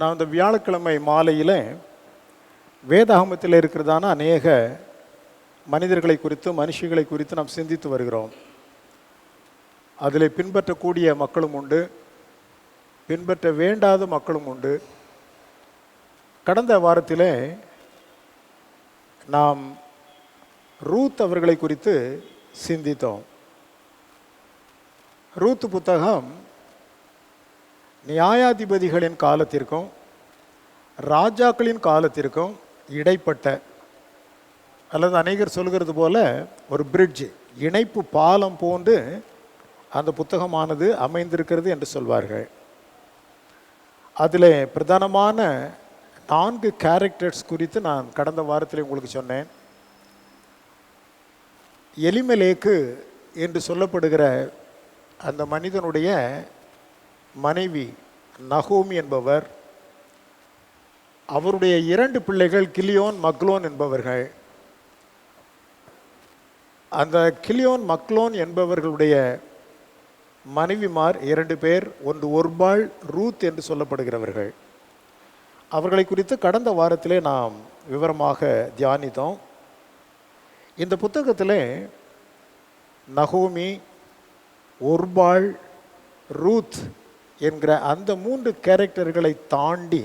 நான் இந்த வியாழக்கிழமை மாலையில் வேதாகமத்தில் இருக்கிறதான அநேக மனிதர்களை குறித்து மனுஷிகளை குறித்து நாம் சிந்தித்து வருகிறோம். அதில் பின்பற்றக்கூடிய மக்களும் உண்டு, பின்பற்ற வேண்டாத மக்களும் உண்டு. கடந்த வாரத்தில் நாம் ரூத் அவர்களை குறித்து சிந்தித்தோம். ரூத் புத்தகம் நியாயாதிபதிகளின் காலத்திற்கும் ராஜாக்களின் காலத்திற்கும் இடைப்பட்ட, அல்லது அநேகர் சொல்கிறது போல ஒரு பிரிட்ஜ், இணைப்பு பாலம் போன்று அந்த புத்தகமானது அமைந்திருக்கிறது என்று சொல்வார்கள். அதில் பிரதானமான 4 கேரக்டர்ஸ் குறித்து நான் கடந்த வாரத்தில் உங்களுக்கு சொன்னேன். எலிமெலேக்கு என்று சொல்லப்படுகிற அந்த மனிதனுடைய மனைவி நகோமி என்பவர், அவருடைய 2 பிள்ளைகள் கிலியோன் மக்லோன் என்பவர்கள். அந்த கிலியோன் மக்லோன் என்பவர்களுடைய மனைவிமார் 2 பேர், ஒன்று ஒர்பாள், ரூத் என்று சொல்லப்படுகிறவர்கள். அவர்களை குறித்து கடந்த வாரத்திலே நாம் விவரமாக தியானித்தோம். இந்த புத்தகத்தில் நகோமி, ஒர்பாள், ரூத் என்கிற அந்த 3 கேரக்டர்களை தாண்டி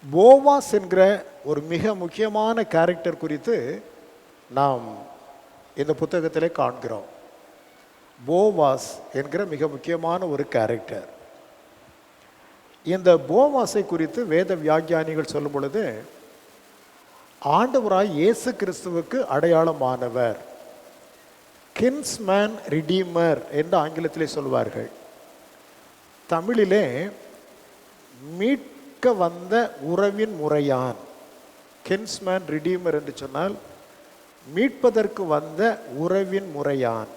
போவாஸ் என்கிற ஒரு மிக முக்கியமான கேரக்டர் குறித்து நாம் இந்த புத்தகத்திலே காண்கிறோம். போவாஸ் என்கிற மிக முக்கியமான ஒரு கேரக்டர். இந்த போவாஸை குறித்து வேத வியாக்கியானிகள் சொல்லும் பொழுது, ஆண்டவராய் இயேசு கிறிஸ்துவுக்கு அடையாளமானவர், கின்ஸ்மேன் ரிடீமர் என்று ஆங்கிலத்திலே சொல்வார்கள். தமிழிலே மீட்க வந்த உறவின் முறையான், கின்ஸ்மேன் ரிடீமர் என்று சொன்னால் மீட்பதற்கு வந்த உறவின் முறையான்.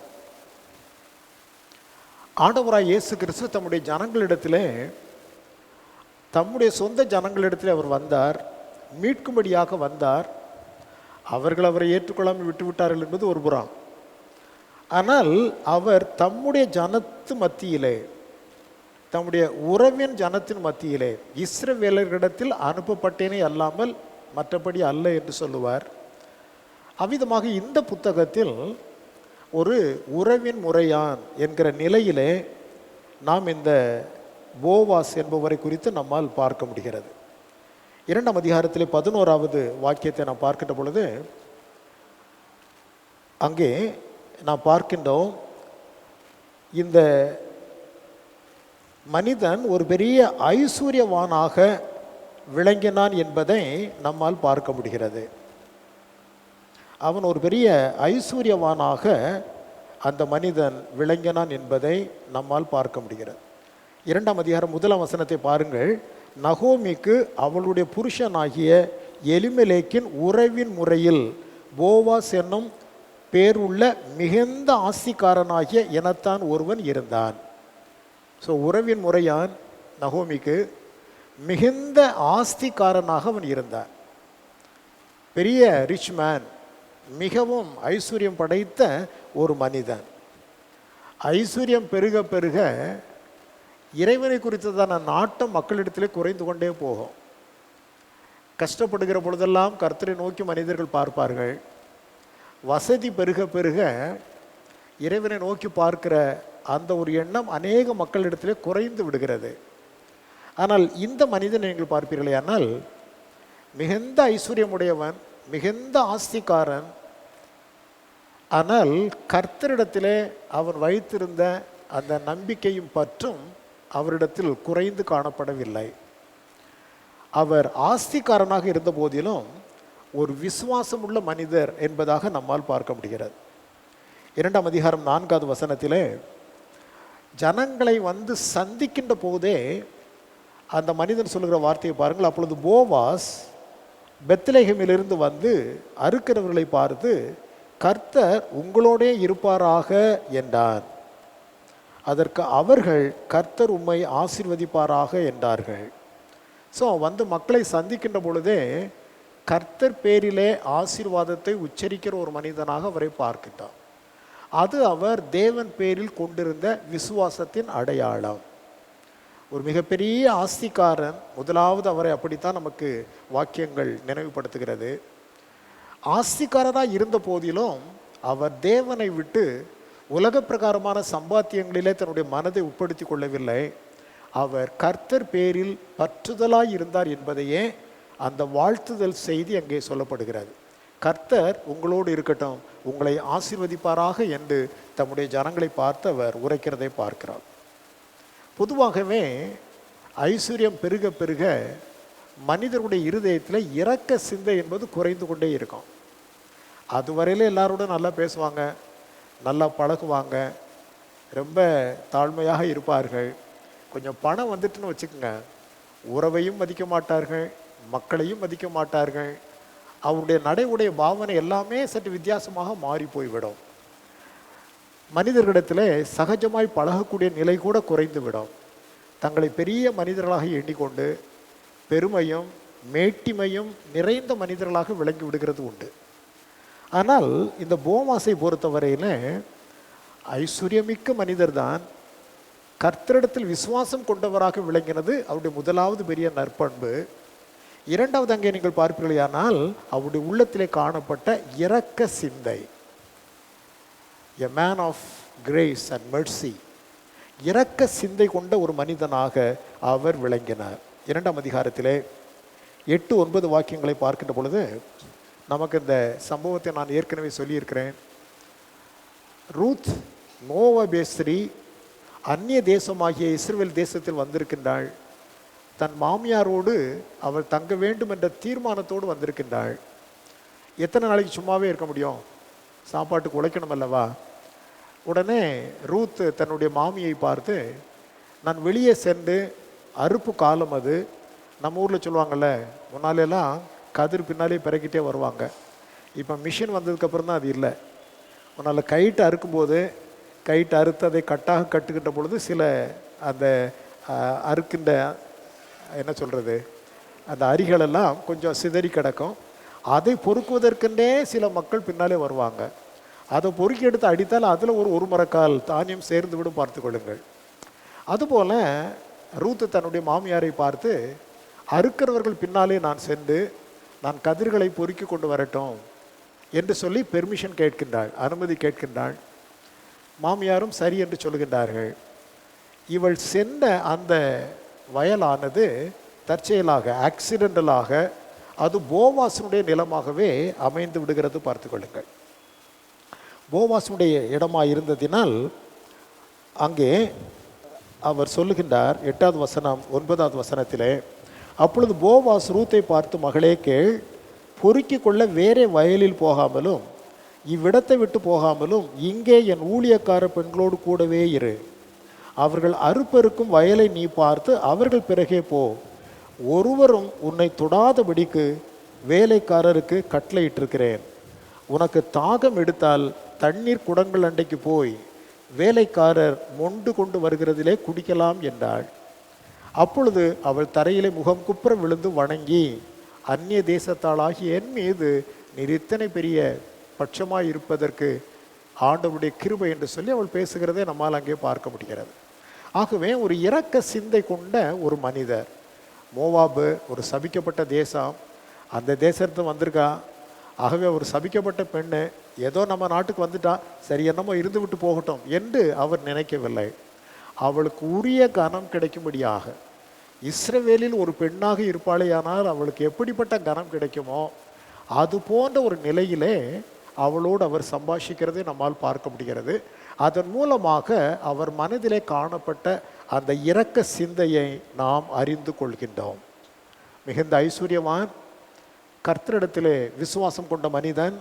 ஆண்டவராய் இயேசு கிறிஸ்து தம்முடைய ஜனங்களிடத்திலே, தம்முடைய சொந்த ஜனங்களிடத்திலே அவர் வந்தார், மீட்கும்படியாக வந்தார். அவர்கள் அவரை ஏற்றுக்கொள்ளாமல் விட்டுவிட்டார்கள் என்பது ஒரு புறம். ஆனால் அவர் தம்முடைய ஜனத்து மத்தியிலே, தம்முடைய உறவின் ஜனத்தின் மத்தியிலே, இஸ்ரவேலர்களிடத்தில் அனுப்பப்பட்டேனே அல்லாமல் மற்றபடி அல்ல என்று சொல்லுவார். அவ்விதமாக இந்த புத்தகத்தில் ஒரு உறவின் முறையான் என்கிற நிலையிலே நாம் இந்த போவாஸ் என்பவரை குறித்து நம்மால் பார்க்க முடிகிறது. 2ஆம் அதிகாரத்திலே 11வது வாக்கியத்தை நாம் பார்க்கின்ற பொழுது, அங்கே நாம் பார்க்கின்றோம், இந்த மனிதன் ஒரு பெரிய ஐஸ்வர்யவானாக விளங்கினான் என்பதை நம்மால் பார்க்க முடிகிறது. அவன் ஒரு பெரிய ஐஸ்வர்யவானாக அந்த மனிதன் விளங்கினான் என்பதை நம்மால் பார்க்க முடிகிறது. 2ஆம் அதிகாரம் 1ஆம் வசனத்தை பாருங்கள். நகோமிக்கு அவளுடைய புருஷனாகிய எலிமெலேக்கின் உறவின் முறையில் போவாஸ் என்னும் பேருள்ள மிகுந்த ஆஸ்திக்காரனாகிய இனத்தான் ஒருவன் இருந்தான். ஸோ உறவின் முறையான் நகோமிக்கு மிகுந்த ஆஸ்திக்காரனாக அவன் இருந்தான். பெரிய ரிச் மேன், மிகவும் ஐஸ்வர்யம் படைத்த ஒரு மனிதன். ஐஸ்வர்யம் பெருக பெருக இறைவனை குறித்ததான நாட்டம் மக்களிடத்திலே குறைந்து கொண்டே போகும். கஷ்டப்படுகிற பொழுதெல்லாம் கர்த்தரை நோக்கி மனிதர்கள் பார்ப்பார்கள். வசதி பெருக பெருக இறைவனை நோக்கி பார்க்கிற அந்த ஒரு எண்ணம் அநேக மக்களிடத்திலே குறைந்து விடுகிறது. ஆனால் இந்த மனிதனை நீங்கள் பார்ப்பீர்களே, ஆனால் மிகுந்த ஐஸ்வர்யமுடையவன், மிகுந்த ஆஸ்திக்காரன். ஆனால் கர்த்தரிடத்திலே அவன் வைத்திருந்த அந்த நம்பிக்கையும் பற்றும் அவரிடத்தில் குறைந்து காணப்படவில்லை. அவர் ஆஸ்திக்காரனாக இருந்த போதிலும் ஒரு விசுவாசமுள்ள மனிதர் என்பதாக நம்மால் பார்க்க முடிகிறது. 2ஆம் அதிகாரம் 4வது வசனத்திலே ஜனங்களை வந்து சந்திக்கின்ற போதே அந்த மனிதன் சொல்லுகிற வார்த்தையை பாருங்கள். அப்பொழுது போவாஸ் பெத்லெகேமிலிருந்து வந்து அறுக்கிறவர்களை பார்த்து, கர்த்தர் உங்களோடே இருப்பாராக என்றார். அதற்கு அவர்கள், கர்த்தர் உம்மை ஆசீர்வதிப்பாராக என்றார்கள். ஸோ வந்து மக்களை சந்திக்கின்ற பொழுதே கர்த்தர் பேரிலே ஆசீர்வாதத்தை உச்சரிக்கிற ஒரு மனிதனாக அவரை பார்க்கிட்டார். அது அவர் தேவன் பேரில் கொண்டிருந்த விசுவாசத்தின் அடையாளம். ஒரு மிகப்பெரிய ஆஸ்திக்காரன், முதலாவது அவரை அப்படித்தான் நமக்கு வாக்கியங்கள் நினைவுபடுத்துகிறது. ஆஸ்திக்காரராக இருந்த போதிலும் அவர் தேவனை விட்டு உலக பிரகாரமான சம்பாத்தியங்களிலே தன்னுடைய மனதை உட்படுத்தி கொள்ளவில்லை. அவர் கர்த்தர் பேரில் பற்றுதலாய் இருந்தார் என்பதையே அந்த வாழ்த்துதல் செய்தி அங்கே சொல்லப்படுகிறது. கர்த்தர் உங்களோடு இருக்கட்டும், உங்களை ஆசீர்வதிப்பாராக என்று தம்முடைய ஜனங்களை பார்த்து அவர் உரைக்கிறதை பார்க்கிறார். பொதுவாகவே ஐஸ்வர்யம் பெருக பெருக மனிதருடைய இருதயத்தில் இரக்க சிந்தை என்பது குறைந்து கொண்டே இருக்கும். அதுவரையில் எல்லாரோடும் நல்லா பேசுவாங்க, நல்லா பழகுவாங்க, ரொம்ப தாழ்மையாக இருப்பார்கள். கொஞ்சம் பணம் வந்துட்டுன்னு வச்சுக்கோங்க, உறவையும் மதிக்க மாட்டார்கள், மக்களையும் மதிக்க மாட்டார்கள். அவருடைய நடை உடைய பாவனை எல்லாமே சற்று வித்தியாசமாக மாறி போய்விடும். மனிதர்களிடத்தில் சகஜமாய் பழகக்கூடிய நிலை கூட குறைந்து விடும். தங்களை பெரிய மனிதர்களாக எண்ணிக்கொண்டு பெருமையும் மேட்டிமையும் நிறைந்த மனிதர்களாக விளங்கி விடுகிறது உண்டு. ஆனால் இந்த போவாசை பொறுத்தவரையில் ஐஸ்வர்யமிக்க மனிதர்தான், கர்த்தரிடத்தில் விசுவாசம் கொண்டவராக விளங்கினது அவருடைய முதலாவது பெரிய நற்பண்பு. இரண்டாவது அங்கே நீங்கள் பார்ப்பீர்களானால் அவருடைய உள்ளத்திலே காணப்பட்ட இரக்க சிந்தை. A man of grace and mercy, இரக்க சிந்தை கொண்ட ஒரு மனிதனாக அவர் விளங்கினார். 2ஆம் அதிகாரத்திலே 8-9 வாக்கியங்களை பார்க்கின்ற பொழுது நமக்கு இந்த சம்பவத்தை நான் ஏற்கனவே சொல்லியிருக்கிறேன். ரூத் மோவாபேஸ்ரீ அந்நிய தேசமாகிய இஸ்ரவேல் தேசத்தில் வந்திருக்கின்றாள். தன் மாமியாரோடு அவள் தங்க வேண்டும் என்ற தீர்மானத்தோடு வந்திருக்கின்றாள். எத்தனை நாளைக்கு சும்மாவே இருக்க முடியும்? சாப்பாட்டுக்கு உழைக்கணும் அல்லவா? உடனே ரூத் தன்னுடைய மாமியை பார்த்து, நான் வெளியே சென்று அறுப்பு காலம், அது நம்ம ஊரில் சொல்லுவாங்கள்ல, முன்னாலெல்லாம் கதிர் பின்னாலே பிறக்கிட்டே வருவாங்க. இப்போ மிஷின் வந்ததுக்கப்புறம் தான் அது இல்லை. முன்னால் கைட்டு அறுக்கும்போது கைட்டு அறுத்து அதை கட்டாக கட்டுக்கின்ற பொழுது சில அந்த அறுக்கின்ற என்ன சொல்கிறது, அந்த அரிகளெல்லாம் கொஞ்சம் சிதறி கிடக்கும். அதை பொறுக்குவதற்கென்றே சில மக்கள் பின்னாலே வருவாங்க. அதை பொறுக்கி எடுத்து அடித்தால் அதில் ஒரு மரக்கால் தானியம் சேர்ந்து விடும், பார்த்து கொள்ளுங்கள். அதுபோல் ரூத்து தன்னுடைய மாமியாரை பார்த்து, அறுக்கிறவர்கள் பின்னாலே நான் சென்று நான் கதிர்களை பொறுக்கி கொண்டு வரட்டும் என்று சொல்லி பெர்மிஷன் கேட்கின்றாள், அனுமதி கேட்கின்றாள். மாமியாரும் சரி என்று சொல்கின்றார்கள். இவள் சென்ற அந்த வயலானது தற்செயலாக ஆக்சிடென்டலாக அது போவாசனுடைய நிலமாகவே அமைந்து விடுகிறது, பார்த்து கொள்ளுங்கள். போவாசனுடைய இடமாக இருந்ததினால் அங்கே அவர் சொல்லுகின்றார் 8வது வசனம் 9வது வசனத்திலே, அப்பொழுது போவாஸ் ரூத்தை பார்த்து, மகளே கேள், பொறுக்கி கொள்ள வேறே வயலில் போகாமலும் இவ்விடத்தை விட்டு போகாமலும் இங்கே என் ஊழியக்கார பெண்களோடு கூடவே இரு. அவர்கள் அறுப்பறுக்கும் வயலை நீ பார்த்து அவர்கள் பிறகே போ. ஒருவரும் உன்னை தொடாதபடிக்கு வேலைக்காரருக்கு கட்டளையிட்டிருக்கிறேன். உனக்கு தாகம் எடுத்தால் தண்ணீர் குடங்கள் அண்டைக்கு போய் வேலைக்காரர் மொண்டு கொண்டு வருகிறதிலே குடிக்கலாம் என்றாள். அப்பொழுது அவள் தரையிலே முகம் குப்புற விழுந்து வணங்கி, அந்நிய தேசத்தாளாகி என் மீது நீர் இத்தனை பெரிய பட்சமாய் இருப்பதற்கு ஆண்டவருடைய கிருபை என்று சொல்லி அவள் பேசுகிறதை நம்மால் அங்கே பார்க்க முடிகிறது. ஆகவே ஒரு இரக்க சிந்தை கொண்ட ஒரு மனிதர். மோவாபு ஒரு சபிக்கப்பட்ட தேசம், அந்த தேசத்து வந்திருக்கா. ஆகவே ஒரு சபிக்கப்பட்ட பெண்ணு ஏதோ நம்ம நாட்டுக்கு வந்துட்டா, சரி என்னமோ இருந்து விட்டு போகட்டும் என்று அவர் நினைக்கவில்லை. அவளுக்கு உரிய கனம் கிடைக்கும்படியாக, இஸ்ரவேலில் ஒரு பெண்ணாக இருப்பாளேயானால் அவளுக்கு எப்படிப்பட்ட கனம் கிடைக்குமோ அது போன்ற ஒரு நிலையிலே அவளோடு அவர் சம்பாஷிக்கிறதை நம்மால் பார்க்க முடிகிறது. அதன் மூலமாக அவர் மனதிலே காணப்பட்ட அந்த இரக்க சிந்தையை நாம் அறிந்து கொள்கின்றோம். மிகுந்த ஐஸ்வர்யவான், கர்த்தரிடத்திலே விசுவாசம் கொண்ட மனிதன்,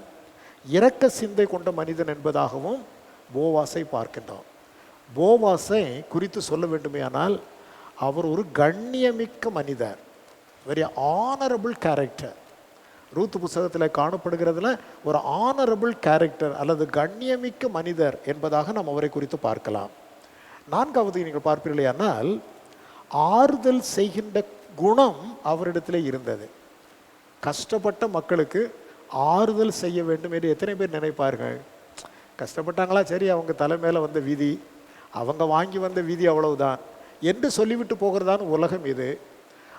இரக்க சிந்தை கொண்ட மனிதன் என்பதாகவும் போவாசை பார்க்கின்றோம். போவாசை குறித்து சொல்ல வேண்டுமேயானால் அவர் ஒரு கண்ணியமிக்க மனிதர், வெரி ஆனரபிள் கேரக்டர். ரூத் புத்தகத்தில் காணப்படுகிறதுல ஒரு ஆனரபிள் கேரக்டர் அல்லது கண்ணியமிக்க மனிதர் என்பதாக நாம் அவரை குறித்து பார்க்கலாம். 4வது நீங்கள் பார்ப்பீர்களேயானால் ஆறுதல் செய்கின்ற குணம் அவரிடத்தில் இருந்தது. கஷ்டப்பட்ட மக்களுக்கு ஆறுதல் செய்ய வேண்டும் என்று எத்தனை பேர் நினைப்பார்கள்? கஷ்டப்பட்டாங்களா, சரி அவங்க தலை மேலே வந்த விதி, அவங்க வாங்கி வந்த விதி, அவ்வளவுதான். என்று சொல்லிவிட்டு போகிறதான உலகம் இது.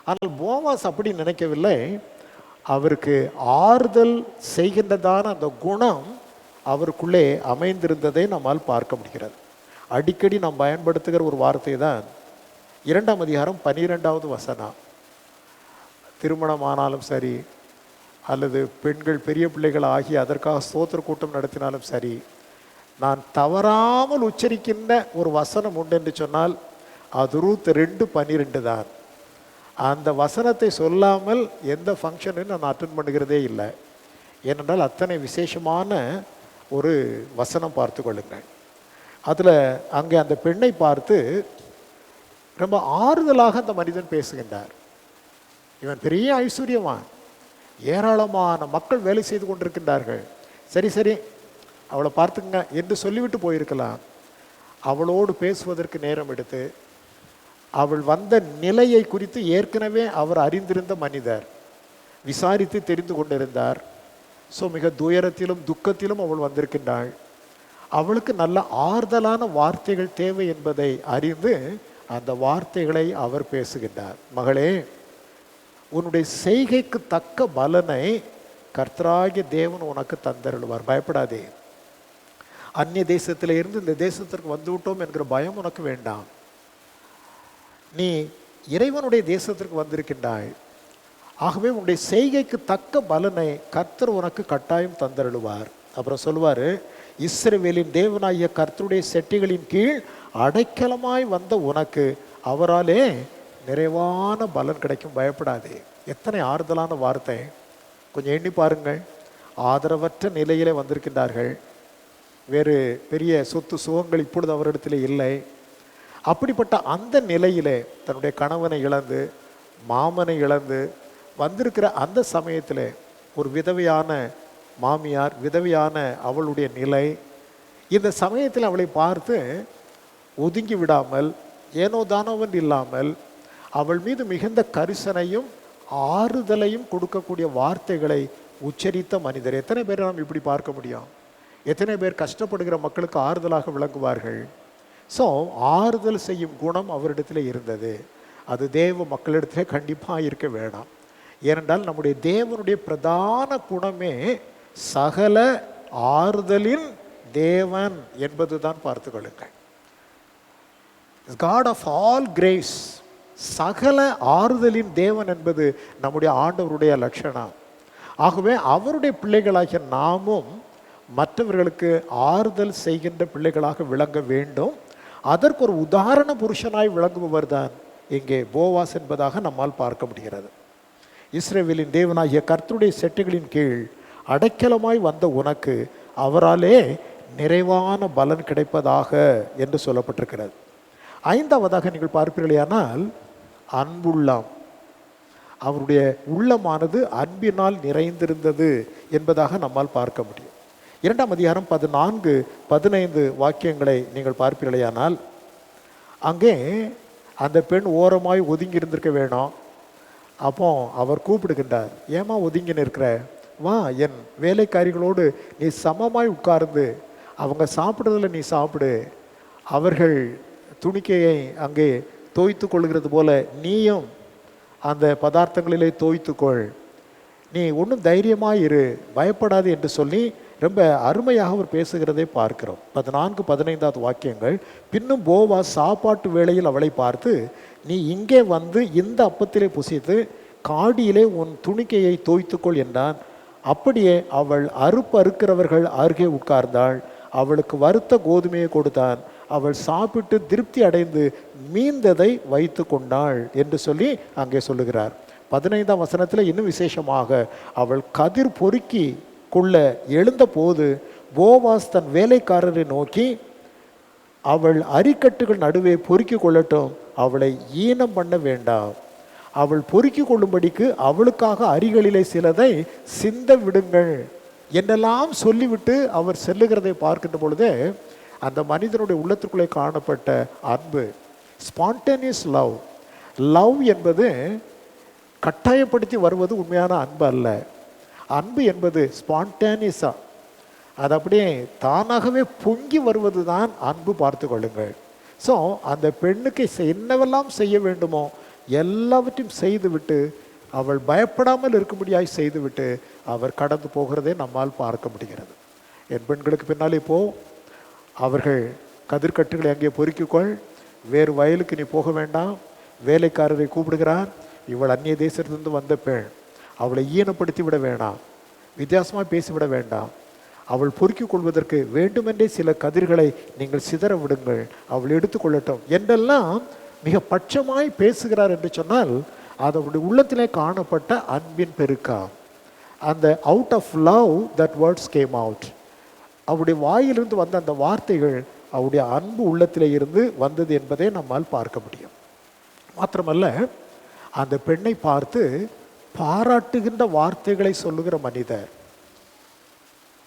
ஆனால் போவாஸ் அப்படி நினைக்கவில்லை. அவருக்கு ஆறுதல் செய்கின்றதான அந்த குணம் அவருக்குள்ளே அமைந்திருந்ததை நம்மால் பார்க்க முடிகிறது. அடிக்கடி நாம் பயன்படுத்துகிற ஒரு வார்த்தை தான் 2ஆம் அதிகாரம் 12வது வசனம். திருமணமானாலும் சரி, அல்லது பெண்கள் பெரிய பிள்ளைகள் ஆகி அதற்காக ஸ்தோத்திர கூட்டம் நடத்தினாலும் சரி, நான் தவறாமல் உச்சரிக்கின்ற ஒரு வசனம் உண்டு என்று சொன்னால் அது ரூத் 2:12 தான். அந்த வசனத்தை சொல்லாமல் எந்த ஃபங்க்ஷனையும் நான் அட்டென்ட் பண்ணுகிறதே இல்லை. ஏனென்றால் அத்தனை விசேஷமான ஒரு வசனம் பார்த்து கொள்ளுங்கள். அதில் அங்கே அந்த பெண்ணை பார்த்து ரொம்ப ஆறுதலாக அந்த மனிதன் பேசுகின்றார். இவன் பெரிய ஐஸ்வர்யவான், ஏராளமான மக்கள் வேலை செய்து கொண்டிருக்கின்றார்கள், சரி சரி அவளை பார்த்துங்க என்று சொல்லிவிட்டு போயிருக்கலாம். அவளோடு பேசுவதற்கு நேரம் எடுத்து அவள் வந்த நிலையை குறித்து ஏற்கனவே அவர் அறிந்திருந்த மனிதர், விசாரித்து தெரிந்து கொண்டிருந்தார். ஸோ மிக துயரத்திலும் துக்கத்திலும் அவள் வந்திருக்கின்றாள். அவளுக்கு நல்ல ஆறுதலான வார்த்தைகள் தேவை என்பதை அறிந்து அந்த வார்த்தைகளை அவர் பேசுகின்றார். மகளே, உன்னுடைய செய்கைக்கு தக்க பலனை கர்த்தராகிய தேவன் உனக்கு தந்தருள்வார், பயப்படாதே. அந்நிய தேசத்தில் இருந்து இந்த தேசத்திற்கு வந்து விட்டோம் என்கிற பயம் உனக்கு வேண்டாம். நீ இறைவனுடைய தேசத்திற்கு வந்திருக்கின்றாய். ஆகவே உன்னுடைய செய்கைக்கு தக்க பலனை கர்த்தர் உனக்கு கட்டாயம் தந்தருள்வார். அப்புறம் சொல்வார், இஸ்ரவேலின் தேவனாகிய கர்த்தருடைய செட்டிகளின் கீழ் அடைக்கலமாய் வந்த உனக்கு அவராலே நிறைவான பலன் கிடைக்கும், பயப்படாதே. எத்தனை ஆறுதலான வார்த்தை. கொஞ்சம் எண்ணி பாருங்கள். ஆதரவற்ற நிலையிலே வந்திருக்கின்றார்கள். வேறு பெரிய சொத்து சுகங்கள் இப்பொழுது அவரிடத்தில் இல்லை. அப்படிப்பட்ட அந்த நிலையிலே தன்னுடைய கணவனை இழந்து மாமனை இழந்து வந்திருக்கிற அந்த சமயத்தில் ஒரு விதவையான மாமியார், விதவையான அவளுடைய நிலை. இந்த சமயத்தில் அவளை பார்த்து ஒதுங்கி விடாமல், ஏனோ தானோவன் இல்லாமல் அவள் மீது மிகுந்த கரிசனையும் ஆறுதலையும் கொடுக்கக்கூடிய வார்த்தைகளை உச்சரித்த மனிதர். எத்தனை பேர் நாம் இப்படி பார்க்க முடியும்? எத்தனை பேர் கஷ்டப்படுகிற மக்களுக்கு ஆறுதலாக விளங்குவார்கள்? ஸோ ஆறுதல் செய்யும் குணம் அவரிடத்தில் இருந்தது. அது தேவ மக்களிடத்தில் கண்டிப்பாக இருக்க வேண்டாம். ஏனென்றால் நம்முடைய தேவனுடைய பிரதான குணமே சகல ஆறுதலின் தேவன் என்பது தான். பார்த்து கொள்ளுங்கள், காட் ஆஃப் ஆல் கிரேஸ், சகல ஆறுதலின் தேவன் என்பது நம்முடைய ஆண்டவருடைய லட்சணம். ஆகவே அவருடைய பிள்ளைகளாகிய நாமும் மற்றவர்களுக்கு ஆறுதல் செய்கின்ற பிள்ளைகளாக விளங்க வேண்டும். அதற்கு ஒரு உதாரண புருஷனாய் விளங்குபவர் தான் இங்கே போவாஸ் என்பதாக நம்மால் பார்க்க முடிகிறது. இஸ்ரவேலின் தேவனாகிய கர்த்தருடைய செட்டுகளின் கீழ் அடைக்கலமாய் வந்த உனக்கு அவராலே நிறைவான பலன் கிடைப்பதாக என்று சொல்லப்பட்டிருக்கிறது. 5வதாக நீங்கள் பார்ப்பீர்களேயானால் அன்புள்ளம், அவருடைய உள்ளமானது அன்பினால் நிறைந்திருந்தது என்பதாக நம்மால் பார்க்க முடியும். 2ஆம் அதிகாரம் 14-15 வாக்கியங்களை நீங்கள் பார்ப்பீர்களேயானால் அங்கே அந்த பெண் ஓரமாய் ஒதுங்கி இருந்திருக்க வேணும். அப்போ அவர் கூப்பிடுகின்றார், ஏமா ஒதுங்கி நிற்கிற, வா என் வேலைக்காரிகளோடு நீ சமமாய் உட்கார்ந்து அவங்க சாப்பிட்றதில் நீ சாப்பிடு, அவர்கள் துணிக்கையை அங்கே தோய்த்து கொள்கிறது போல நீயும் அந்த பதார்த்தங்களிலே தோய்த்துக்கொள், நீ ஒன்றும் தைரியமாக இரு, பயப்படாது என்று சொல்லி ரொம்ப அருமையாக அவர் பேசுகிறதை பார்க்கிறோம். 14-15 வாக்கியங்கள். பின்னும் போவா சாப்பாட்டு வேளையில் அவளை பார்த்து, நீ இங்கே வந்து இந்த அப்பத்திலே புசித்து காடியிலே உன் துணிக்கையை தோய்த்துக்கொள் என்றான். அப்படியே அவள் அறுக்கிறவர்கள் அருகே உட்கார்ந்தாள். அவளுக்கு வறுத்த கோதுமையை கொடுத்தான். அவள் சாப்பிட்டு திருப்தி அடைந்து மீந்ததை வைத்து கொண்டாள் என்று சொல்லி அங்கே சொல்லுகிறார். 15ஆம் வசனத்தில் இன்னும் விசேஷமாக, அவள் கதிர் பொறுக்கி கொள்ள எழுந்த போது போவாஸ் தன் வேலைக்காரரை நோக்கி, அவள் அரிக்கட்டுகள் நடுவே பொறுக்கி கொள்ளட்டும், அவளை ஈனம் பண்ண வேண்டாம், அவள் பொறுக்கி கொள்ளும்படிக்கு அவளுக்காக அரிகளிலே சிலதை சிந்த விடுங்கள் என்றெல்லாம் சொல்லிவிட்டு அவர் செல்லுகிறதை பார்க்கின்ற பொழுதே அந்த மனிதனுடைய உள்ளத்திற்குள்ளே காணப்பட்ட அன்பு, ஸ்பான்டேனியஸ் லவ். லவ் என்பது கட்டாயப்படுத்தி வருவது உண்மையான அன்பு அல்ல. அன்பு என்பது ஸ்பான்டேனியஸாக, அது அப்படியே தானாகவே பொங்கி வருவது தான் அன்பு. பார்த்து கொள்ளுங்கள். ஸோ அந்த பெண்ணுக்கு என்னவெல்லாம் செய்ய வேண்டுமோ எல்லாவற்றையும் செய்துவிட்டு அவள் பயப்படாமல் இருக்கும்படியாய் செய்துவிட்டு அவர் கடந்து போகிறதை நம்மால் பார்க்க முடிகிறது. என் பெண்களுக்கு பின்னாலே போ, அவர்கள் கதிர்கட்டுகளை அங்கே பொறுக்கிக்கொள், வேறு வயலுக்கு நீ போக வேண்டாம், வேலைக்காரரை கூப்பிடுகிறார், இவள் அந்நிய தேசத்திலிருந்து வந்த பெண், அவளை ஈனப்படுத்தி விட வேண்டாம், வித்தியாசமாக பேசிவிட வேண்டாம், அவள் பொறுக்கிக் கொள்வதற்கு வேண்டுமென்றே சில கதிர்களை நீங்கள் சிதற விடுங்கள், அவள் எடுத்துக்கொள்ளட்டும் என்றெல்லாம் மிக பட்சமாய் பேசுகிறார் என்று சொன்னால் அது அவருடைய உள்ளத்திலே காணப்பட்ட அன்பின் பெருக்கம். அந்த out of love that words came out. அவருடைய வாயிலிருந்து வந்த அந்த வார்த்தைகள் அவருடைய அன்பு உள்ளத்திலே இருந்து வந்தது என்பதை நம்மால் பார்க்க முடியும். மாத்திரமல்ல, அந்த பெண்ணை பார்த்து பாராட்டுகின்ற வார்த்தைகளை சொல்லுகிற மனிதர்.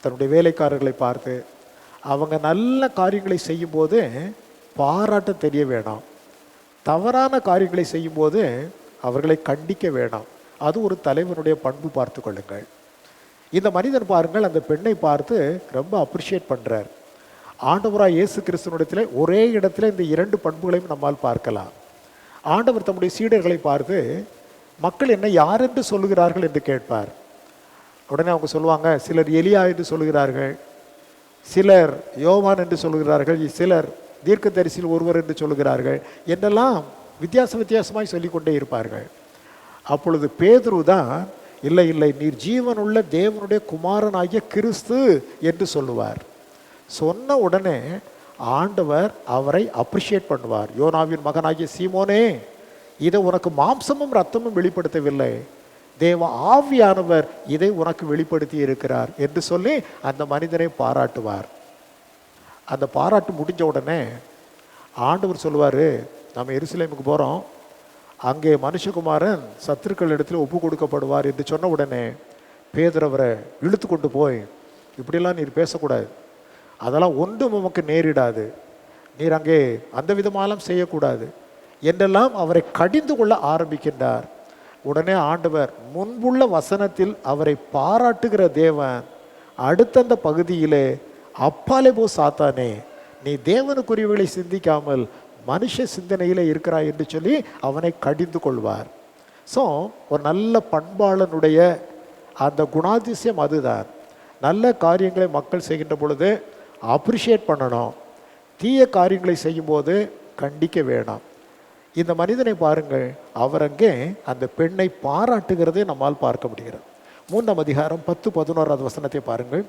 தன்னுடைய வேலைக்காரர்களை பார்த்து அவங்க நல்ல காரியங்களை செய்யும்போது பாராட்ட தெரிய வேணாம், தவறான காரியங்களை செய்யும்போது அவர்களை கண்டிக்க வேணாம். அது ஒரு தலைவனுடைய பண்பு. பார்த்து கொள்ளுங்கள். இந்த மனிதன் பாருங்கள், அந்த பெண்ணை பார்த்து ரொம்ப அப்ரிஷியேட் பண்ணுறார். ஆண்டவராக இயேசு கிறிஸ்துவனிடத்தில் ஒரே இடத்துல இந்த இரண்டு பண்புகளையும் நம்மால் பார்க்கலாம். ஆண்டவர் தம்முடைய சீடர்களை பார்த்து மக்கள் என்ன யார் என்று சொல்லுகிறார்கள் என்று கேட்பார். உடனே அவங்க சொல்லுவாங்க, சிலர் எலியா என்று சொல்லுகிறார்கள், சிலர் யோவான் என்று சொல்லுகிறார்கள், சிலர் தீர்க்கதரிசியில் ஒருவர் என்று சொல்லுகிறார்கள் என்றெல்லாம் வித்தியாசமாய் சொல்லிக்கொண்டே இருப்பார்கள். அப்பொழுது பேதுரு தான், இல்லை இல்லை, நீர் ஜீவனுள்ள தேவனுடைய குமாரனாகிய கிறிஸ்து என்று சொல்லுவார். சொன்ன உடனே ஆண்டவர் அவரை அப்ரிஷியேட் பண்ணுவார். யோனாவின் மகனாகிய சீமோனே, இதை உனக்கு மாம்சமும் ரத்தமும் வெளிப்படுத்தவில்லை, தேவ ஆவியானவர் இதை உனக்கு வெளிப்படுத்தி இருக்கிறார் என்று சொல்லி அந்த மனிதனை பாராட்டுவார். அந்த பாராட்டு முடிஞ்ச உடனே ஆண்டவர் சொல்லுவார், நம்ம எருசலேமுக்கு போகிறோம், அங்கே மனுஷகுமாரன் சத்துருக்கள் இடத்துல ஒப்பு கொடுக்கப்படுவார் என்று சொன்ன உடனே பேதுருவை இழுத்து கொண்டு போய், இப்படிலாம் நீர் பேசக்கூடாது, அதெல்லாம் ஒன்றும் உமக்கு நேரிடாது, நீர் அங்கே அந்த விதமாலாம் செய்யக்கூடாது என்றெல்லாம் அவரை கடிந்து கொள்ள ஆரம்பிக்கின்றார். உடனே ஆண்டவர் முன்புள்ள வசனத்தில் அவரை பாராட்டுகிற தேவன் அடுத்தந்த பகுதியிலே, அப்பாலே போ சாத்தானே, நீ தேவனுக்குரியவர்களை சிந்திக்காமல் மனுஷ சிந்தனையில் இருக்கிறாய் என்று சொல்லி அவனை கடிந்து கொள்வார். ஸோ ஒரு நல்ல பண்பாளனுடைய அந்த குணாதிசயம் அதுதான். நல்ல காரியங்களை மக்கள் செய்கின்ற பொழுது அப்ரிஷியேட் பண்ணணும், தீய காரியங்களை செய்யும்போது கண்டிக்க வேணாம். இந்த மனிதனை பாருங்கள், அவர் அங்கே அந்த பெண்ணை பாராட்டுகிறதை நம்மால் பார்க்க முடிகிறது. 3ஆம் அதிகாரம் 10-11 வசனத்தை பாருங்கள்.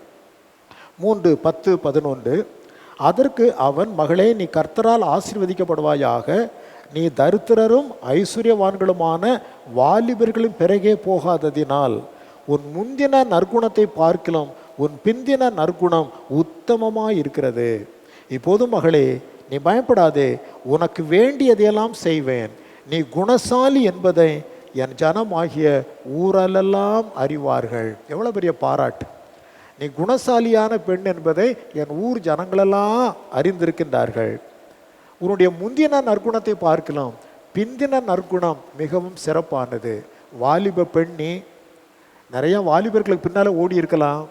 3:10-11. அதற்கு அவன், மகளே, நீ கர்த்தரால் ஆசீர்வதிக்கப்படுவாயாக, நீ தரித்திரரும் ஐஸ்வர்யவான்களுமான வாலிபர்களின் பிறகே போகாததினால் உன் முந்தின நற்குணத்தை பார்க்கலாம் உன் பிந்தின நற்குணம் உத்தமமாக இருக்கிறது. இப்போது மகளே, நீ பயப்படாதே, உனக்கு வேண்டியதையெல்லாம் செய்வேன், நீ குணசாலி என்பதை என் ஜனமாகிய ஊரெல்லாம் அறிவார்கள். எவ்வளோ பெரிய பாராட்டு! நீ குணசாலியான பெண் என்பதை என் ஊர் ஜனங்களெல்லாம் அறிந்திருக்கின்றார்கள். உன்னுடைய முந்தின நற்குணத்தை பார்க்கலாம், பிந்தின நற்குணம் மிகவும் சிறப்பானது. வாலிப பெண்ணி, நிறைய வாலிபர்களுக்கு பின்னால் ஓடி இருக்கலாம்,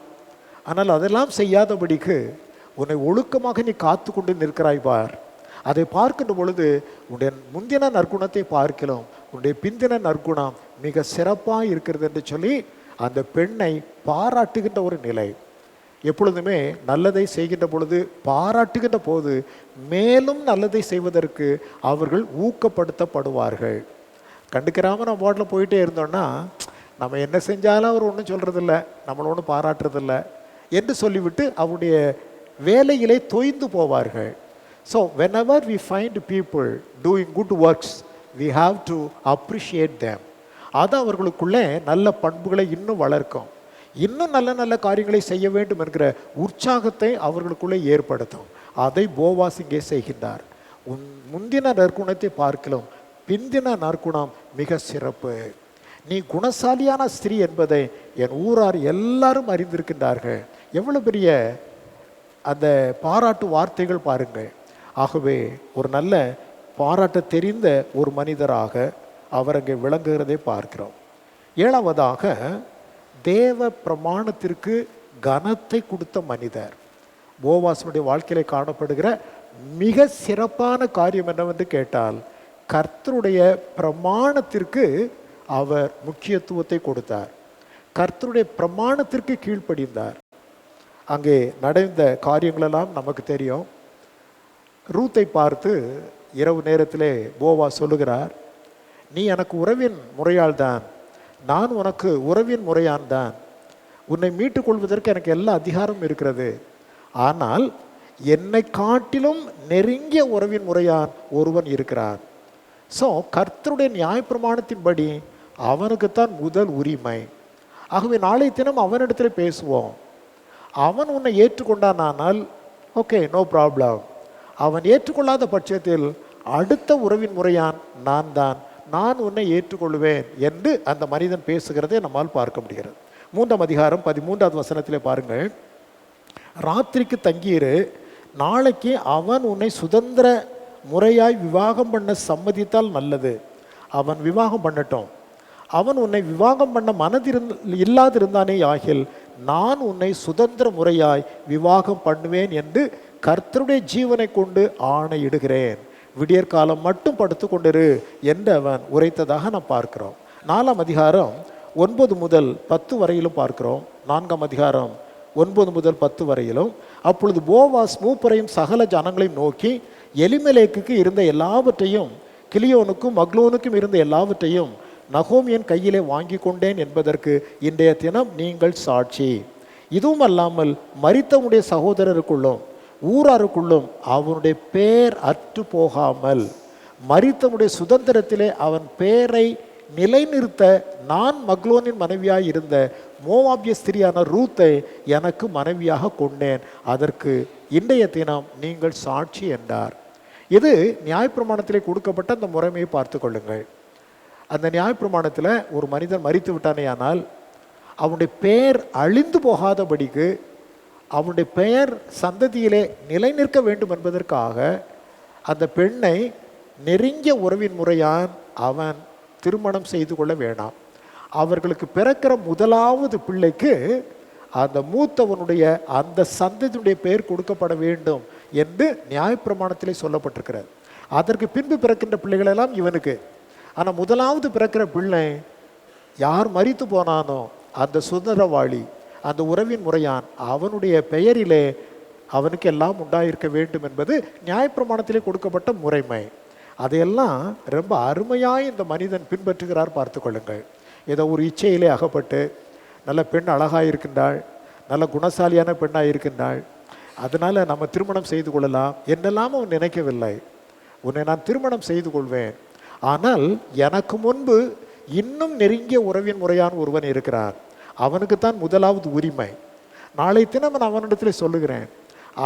ஆனால் அதெல்லாம் செய்யாதபடிக்கு உன்னை ஒழுக்கமாக நீ காத்து கொண்டு நிற்கிறாய் பார். அதை பார்க்கின்ற பொழுது உன்னுடைய முந்தின நற்குணத்தை பார்க்கலாம், உன்னுடைய பிந்தின நற்குணம் மிக சிறப்பாக இருக்கிறது என்று சொல்லி அந்த பெண்ணை பாராட்டுகின்ற ஒரு நிலை. எப்பொழுதுமே நல்லதை செய்கின்ற பொழுது, பாராட்டுகின்ற போது மேலும் நல்லதை செய்வதற்கு அவர்கள் ஊக்கப்படுத்தப்படுவார்கள். கண்டுக்கிறாமல் நம்ம பாட்டில் போயிட்டே இருந்தோம்னா, நம்ம என்ன செஞ்சாலும் அவர் ஒன்றும் சொல்கிறதில்ல, நம்மளை ஒன்றும் பாராட்டுறதில்ல என்று சொல்லிவிட்டு அவருடைய வேலையிலே தொய்ந்து போவார்கள். So whenever we find people doing good works, we have to appreciate them. அது அவர்களுக்குள்ளே நல்ல பண்புகளை இன்னும் வளர்க்கும், இன்னும் நல்ல நல்ல காரியங்களை செய்ய வேண்டும் என்கிற உற்சாகத்தை அவர்களுக்குள்ளே ஏற்படுத்தும். அதை போவாஸ் இங்கே செய்கின்றார். உன் முந்தின நற்குணத்தை பார்க்கலாம், பிந்தின நற்குணம் மிக சிறப்பு. நீ குணசாலியான ஸ்திரீ என்பதை என் ஊரார் எல்லாரும் அறிந்திருக்கின்றார்கள். எவ்வளவு பெரிய அந்த பாராட்டு வார்த்தைகள் பாருங்கள். ஆகவே ஒரு நல்ல பாராட்ட தெரிந்த ஒரு மனிதராக அவர் அங்கே விளங்குகிறதை பார்க்கிறோம். 7வதாக, தேவ பிரமாணத்திற்கு கனத்தை கொடுத்த மனிதர். போவாசனுடைய வாழ்க்கையிலே காணப்படுகிற மிக சிறப்பான காரியம் என்னவென்று கேட்டால், கர்த்தருடைய பிரமாணத்திற்கு அவர் முக்கியத்துவத்தை கொடுத்தார். கர்த்தருடைய பிரமாணத்திற்கு கீழ்ப்படிந்தார். அங்கே நடந்த காரியங்களெல்லாம் நமக்கு தெரியும். ரூத்தை பார்த்து இரவு நேரத்திலே போவாஸ் சொல்லுகிறார், நீ எனக்கு உறவின் முறையால் தான், நான் உனக்கு உறவின் முறையான் தான். உன்னை மீட்டுக் கொள்வதற்கு எனக்கு எல்லா அதிகாரமும் இருக்கிறது. ஆனால் என்னை காட்டிலும் நெருங்கிய உறவின் முறையான் ஒருவன் இருக்கிறான். ஸோ கர்த்தருடைய நியாயப்பிரமாணத்தின்படி அவனுக்குத்தான் முதல் உரிமை. ஆகவே நாளை தினம் அவனிடத்தில் பேசுவோம். அவன் உன்னை ஏற்றுக்கொண்டானால் ஓகே, நோ ப்ராப்ளம். அவன் ஏற்றுக்கொள்ளாத பட்சத்தில் அடுத்த உறவின் முறையான் நான் தான், நான் உன்னை ஏற்றுக்கொள்வேன் என்று அந்த மனிதன் பேசுகிறதை நம்மால் பார்க்க முடிகிறது. 3ஆம் அதிகாரம் 13வது வசனத்திலே பாருங்கள். ராத்திரிக்கு தங்கியிரு, நாளைக்கு அவன் உன்னை சுதந்திர முறையாய் விவாகம் பண்ண சம்மதித்தால் நல்லது. அவன் விவாகம் பண்ணட்டும். அவன் உன்னை விவாகம் பண்ண இல்லாதிருந்தானே ஆகில் நான் உன்னை சுதந்திர முறையாய் விவாகம் பண்ணுவேன் என்று கர்த்தருடைய ஜீவனை கொண்டு ஆணையிடுகிறேன். விடியற்காலம் மட்டும் படுத்து கொண்டிரு என்று அவன் உரைத்ததாக நாம் பார்க்கிறோம். 4ஆம் அதிகாரம் 9 முதல் 10 வரையிலும் பார்க்கிறோம். 4ஆம் அதிகாரம் 9 முதல் 10 வரையிலும், அப்பொழுது போவாஸ் மூப்பரையும் சகல ஜனங்களையும் நோக்கி, எலிமெலேக்குக்கு இருந்த எல்லாவற்றையும் கிலியோனுக்கும் மக்லோனுக்கும் இருந்த எல்லாவற்றையும் நகோமியின் கையிலே வாங்கி கொண்டேன் என்பதற்கு இன்றைய தினம் நீங்கள் சாட்சி. இதுவும் அல்லாமல் மரித்தவனுடைய சகோதரருக்குள்ளும் ஊராருக்குள்ளும் அவனுடைய பெயர் அற்று போகாமல் மரித்தவனுடைய சுதந்திரத்திலே அவன் பெயரை நிலைநிறுத்த நான் மக்லோனின் மனைவியாய் இருந்த மோவாபிய ஸ்திரியான ரூத்தை எனக்கு மனைவியாக கொண்டேன். அதற்கு இன்றைய தினம் நீங்கள் சாட்சி என்றார். இது நியாயப்பிரமாணத்திலே கொடுக்கப்பட்ட அந்த முறைமையை பார்த்து கொள்ளுங்கள். அந்த நியாயப்பிரமாணத்தில் ஒரு மனிதன் மரித்து விட்டானேயானால் அவனுடைய பெயர் அழிந்து போகாதபடிக்கு அவனுடைய பெயர் சந்ததியிலே நிலை நிற்க வேண்டும் என்பதற்காக அந்த பெண்ணை நெருங்கிய உறவின் முறையான் அவன் திருமணம் செய்து கொள்ள வேண்டாம். அவர்களுக்கு பிறக்கிற முதலாவது பிள்ளைக்கு அந்த மூத்தவனுடைய அந்த சந்ததியுடைய பெயர் கொடுக்கப்பட வேண்டும் என்று நியாயப்பிரமாணத்திலே சொல்லப்பட்டிருக்கிறது. அதற்கு பின்பு பிறக்கின்ற பிள்ளைகளெல்லாம் இவனுக்கு. ஆனால் முதலாவது பிறக்கிற பிள்ளை யார் மரித்து போனானோ அந்த சுதந்திரவாளி, அந்த உறவின் முறையான், அவனுடைய பெயரிலே அவனுக்கு எல்லாம் உண்டாயிருக்க வேண்டும் என்பது நியாயப்பிரமாணத்திலே கொடுக்கப்பட்ட முறைமை. அதையெல்லாம் ரொம்ப அருமையாக இந்த மனிதன் பின்பற்றுகிறார். பார்த்து கொள்ளுங்கள். ஏதோ ஒரு இச்சையிலே அகப்பட்டு நல்ல பெண் அழகாக இருக்கின்றாள், நல்ல குணசாலியான பெண்ணாக இருக்கின்றாள், அதனால் நம்ம திருமணம் செய்து கொள்ளலாம் என்னெல்லாம் அவன் நினைக்கவில்லை. உன்னை நான் திருமணம் செய்து கொள்வேன், ஆனால் எனக்கு முன்பு இன்னும் நெருங்கிய உறவின் முறையான ஒருவன் இருக்கிறான், அவனுக்குத்தான் முதலாவது உரிமை. நாளை தினம் நான் அவனிடத்தில் சொல்லுகிறேன்,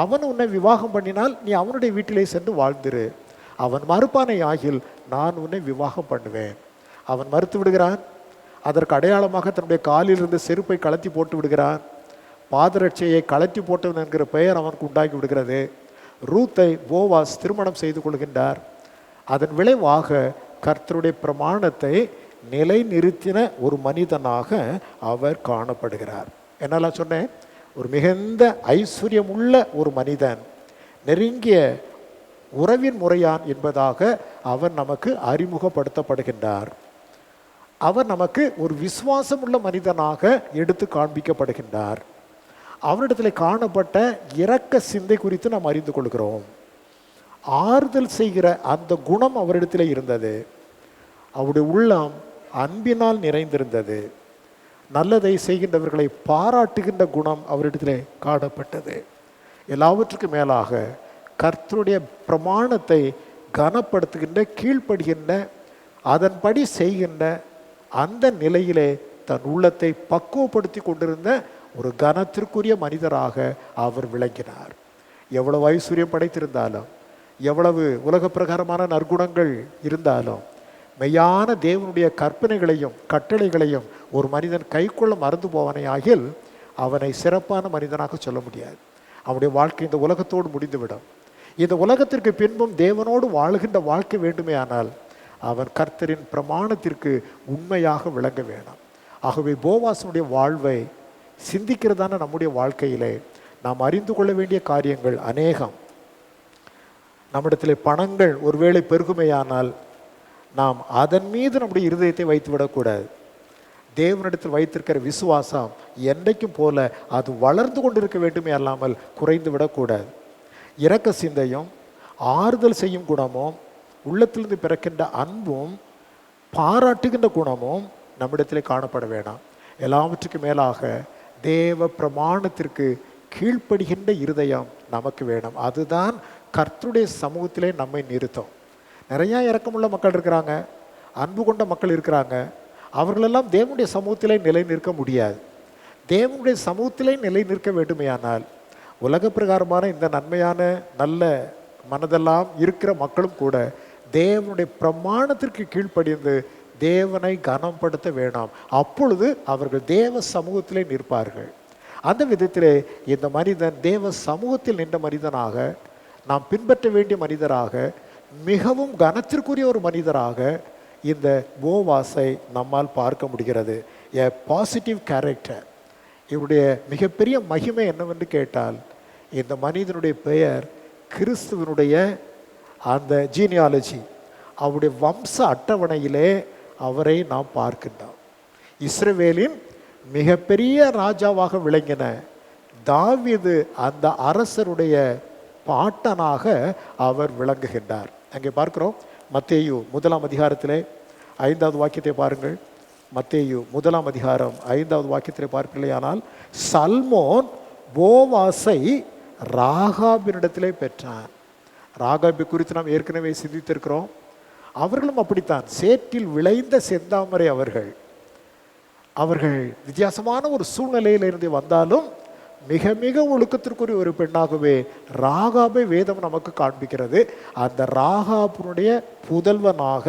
அவன் உன்னை விவாகம் பண்ணினால் நீ அவனுடைய வீட்டிலே சென்று வாழ்ந்திரு. அவன் மறுப்பானை ஆகில் நான் உன்னை விவாகம் பண்ணுவேன். அவன் மறுத்து விடுகிறான். அதற்கு அடையாளமாக தன்னுடைய காலில் இருந்து செருப்பை கலத்தி போட்டு விடுகிறான். பாதரட்சையை கலத்தி போட்டவன் என்கிற பெயர் அவனுக்கு உண்டாகி விடுகிறது. ரூத்தை போவாஸ் திருமணம் செய்து கொள்கின்றார். அதன் விளைவாக கர்த்தருடைய பிரமாணத்தை நிலைநிறுத்தின ஒரு மனிதனாக அவர் காணப்படுகிறார். என்னெல்லாம் சொன்னேன்? ஒரு மிகுந்த ஐஸ்வர்யம் உள்ள ஒரு மனிதன், நெருங்கிய உறவின் முறையான் என்பதாக அவர் நமக்கு அறிமுகப்படுத்தப்படுகின்றார். அவர் நமக்கு ஒரு விசுவாசம் உள்ள மனிதனாக எடுத்து காண்பிக்கப்படுகின்றார். அவரிடத்தில் காணப்பட்ட இரக்க சிந்தை குறித்து நாம் அறிந்து கொள்கிறோம். ஆறுதல் செய்கிற அந்த குணம் அவரிடத்தில் இருந்தது. அவருடைய உள்ளம் அன்பினால் நிறைந்திருந்தது. நல்லதை செய்கின்றவர்களை பாராட்டுகின்ற குணம் அவரிடத்திலே காணப்பட்டது. எல்லாவற்றுக்கும் மேலாக கர்த்தருடைய பிரமாணத்தை கனப்படுத்துகின்ற, கீழ்ப்படுகின்ற, அதன்படி செய்கின்ற அந்த நிலையிலே தன் உள்ளத்தை பக்குவப்படுத்தி கொண்டிருந்த ஒரு கனத்திற்குரிய மனிதராக அவர் விளங்கினார். எவ்வளவு ஐஸ்வர்யம் படைத்திருந்தாலும், எவ்வளவு உலக பிரகாரமான நற்குணங்கள் இருந்தாலும், மெய்யான தேவனுடைய கற்பனைகளையும் கட்டளைகளையும் ஒரு மனிதன் கைக்கொள்ள மறந்து போவனை ஆகில் அவனை சிறப்பான மனிதனாக சொல்ல முடியாது. அவனுடைய வாழ்க்கை இந்த உலகத்தோடு முடிந்துவிடும். இந்த உலகத்திற்கு பின்பும் தேவனோடு வாழுகின்ற வாழ்க்கை வேண்டுமே ஆனால் அவன் கர்த்தரின் பிரமாணத்திற்கு உண்மையாக விளங்க வேணும். ஆகவே போவாசனுடைய வாழ்வை சிந்திக்கிறதான நம்முடைய வாழ்க்கையிலே நாம் அறிந்து கொள்ள வேண்டிய காரியங்கள் அநேகம். நம்மிடத்திலே பணங்கள் ஒருவேளை பெருகுமையானால் நாம் அதன் மீது நம்முடைய இருதயத்தை வைத்து விடக்கூடாது. தேவனிடத்தில் வைத்திருக்கிற விசுவாசம் என்றைக்கும் போல அது வளர்ந்து கொண்டிருக்க வேண்டுமே அல்லாமல் குறைந்து விடக்கூடாது. இரக்க சிந்தையும் ஆறுதல் செய்யும் குணமும் உள்ளத்திலிருந்து பிறக்கின்ற அன்பும் பாராட்டுகின்ற குணமும் நம்மிடத்திலே காணப்பட வேண்டாம். எல்லாவற்றுக்கும் மேலாக தேவ பிரமாணத்திற்கு கீழ்ப்படுகின்ற இருதயம் நமக்கு வேணும். அதுதான் கர்த்தருடைய சமூகத்திலே நம்மை நிறுத்தும். நிறையா இரக்கமுள்ள மக்கள் இருக்கிறாங்க, அன்பு கொண்ட மக்கள் இருக்கிறாங்க. அவர்களெல்லாம் தேவனுடைய சமூகத்திலே நிலை நிற்க முடியாது. தேவனுடைய சமூகத்திலே நிலை நிற்க வேண்டுமையானால் உலக பிரகாரமான இந்த நன்மையான நல்ல மனதெல்லாம் இருக்கிற மக்களும் கூட தேவனுடைய பிரமாணத்திற்கு கீழ்ப்படிந்து தேவனை கனப்படுத்த வேண்டாம். அப்பொழுது அவர்கள் தேவ சமூகத்திலே நிற்பார்கள். அந்த விதத்திலே இந்த மனிதன் தேவ சமூகத்தில் நின்ற மனிதனாக, நாம் பின்பற்ற வேண்டிய மனிதராக, மிகவும் கனத்திற்குரிய ஒரு மனிதராக இந்த போவாசை நம்மால் பார்க்க முடிகிறது. எ பாசிட்டிவ் கேரக்டர். இவருடைய மிகப்பெரிய மகிமை என்னவென்று கேட்டால், இந்த மனிதனுடைய பெயர் கிறிஸ்துவனுடைய அந்த ஜீனியாலஜி, அவருடைய வம்ச அட்டவணையிலே அவரை நாம் பார்க்கின்றோம். இஸ்ரவேலின் மிகப்பெரிய ராஜாவாக விளங்கின தாவீது அந்த அரசருடைய பாட்டனாக அவர் விளங்குகின்றார். அங்கே பார்க்கிறோம். மத்தேயு 1ஆம் அதிகாரத்திலே 5வது வாக்கியத்தை பாருங்கள். மத்தேயு 1ஆம் அதிகாரம் 5வது வாக்கியத்திலே பார்க்கலையானால், சல்மோன் போவாசை ராகாபினிடத்திலே பெற்றான். ராகாபி குறித்து நாம் ஏற்கனவே சிந்தித்திருக்கிறோம். அவர்களும் அப்படித்தான், சேற்றில் விளைந்த செந்தாமரை. அவர்கள் வித்தியாசமான ஒரு சூழ்நிலையிலிருந்து வந்தாலும் மிக மிக ஒழுக்கத்திற்குரிய ஒரு பெண்ணாகவே ராகாபை வேதம் நமக்கு காண்பிக்கிறது. அந்த ராகாபினுடைய புதல்வனாக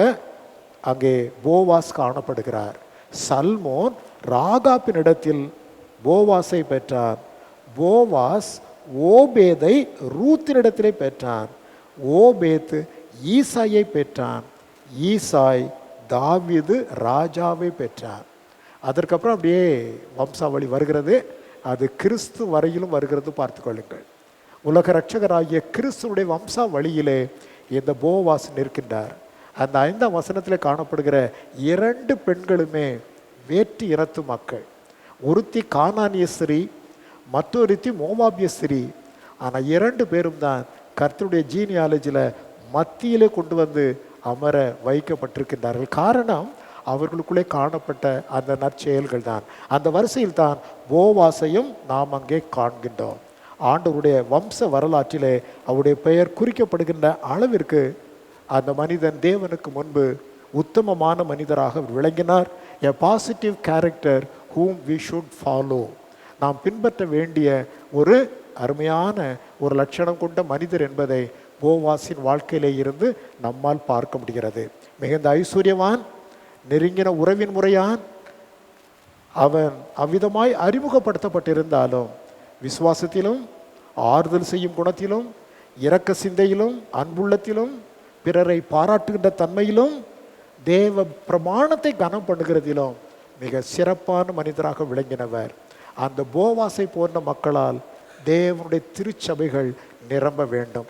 அங்கே போவாஸ் காணப்படுகிறார். சல்மோன் ராகாபினிடத்தில் போவாஸை பெற்றான். போவாஸ் ஓபேதை ரூத்தினிடத்திலே பெற்றான். ஓபேத் ஈசாயை பெற்றான். ஈசாய் தாவீது ராஜாவை பெற்றான். அதற்கப்புறம் அப்படியே வம்சாவளி வருகிறது. அது கிறிஸ்து வரையிலும் வருகிறது. பார்த்து கொள்ளுங்கள். உலக ரட்சகராகிய கிறிஸ்துடைய வம்சாவளியிலே இந்த போவாஸ் நிற்கின்றார். அந்த 5ஆம் வசனத்தில் காணப்படுகிற 2 பெண்களுமே வேற்று இனத்து மக்கள். ஒருத்தி கானானிய ஸ்திரீ, மற்றொருத்தி மோவாபிய ஸ்திரீ. ஆனால் 2 பேரும் தான் கர்த்தருடைய ஜீனியாலஜியில் மத்தியிலே கொண்டு வந்து அமர வைக்கப்பட்டிருக்கின்றார்கள். காரணம், அவர்களுக்குள்ளே காணப்பட்ட அந்த நற்செயல்கள் தான். அந்த வரிசையில் தான் போவாசையும் நாம் அங்கே காண்கின்றோம். ஆண்டவருடைய வம்ச வரலாற்றிலே அவருடைய பெயர் குறிக்கப்படுகின்ற அளவிற்கு அந்த மனிதன் தேவனுக்கு முன்பு உத்தமமான மனிதராக விளங்கினார். எ positive character whom we should follow. நாம் பின்பற்ற வேண்டிய ஒரு அருமையான ஒரு லட்சணம் கொண்ட மனிதர் என்பதை போவாசின் வாழ்க்கையிலே இருந்து நம்மால் பார்க்க முடிகிறது. மிகுந்த ஐஸ்வர்யவான், நெருங்கின உறவின் முறையான். அவன் அவ்விதமாய் அறிமுகப்படுத்தப்பட்டிருந்தாலும் விசுவாசத்திலும் ஆறுதல் செய்யும் குணத்திலும் இரக்க சிந்தையிலும் அன்புள்ளத்திலும் பிறரை பாராட்டுகின்ற தன்மையிலும் தேவ பிரமாணத்தை கனம் பண்ணுகிறதிலும் மிக சிறப்பான மனிதராக விளங்கினவர். அந்த போவாசை போன்ற மக்களால் தேவனுடைய திருச்சபைகள் நிரம்ப வேண்டும்.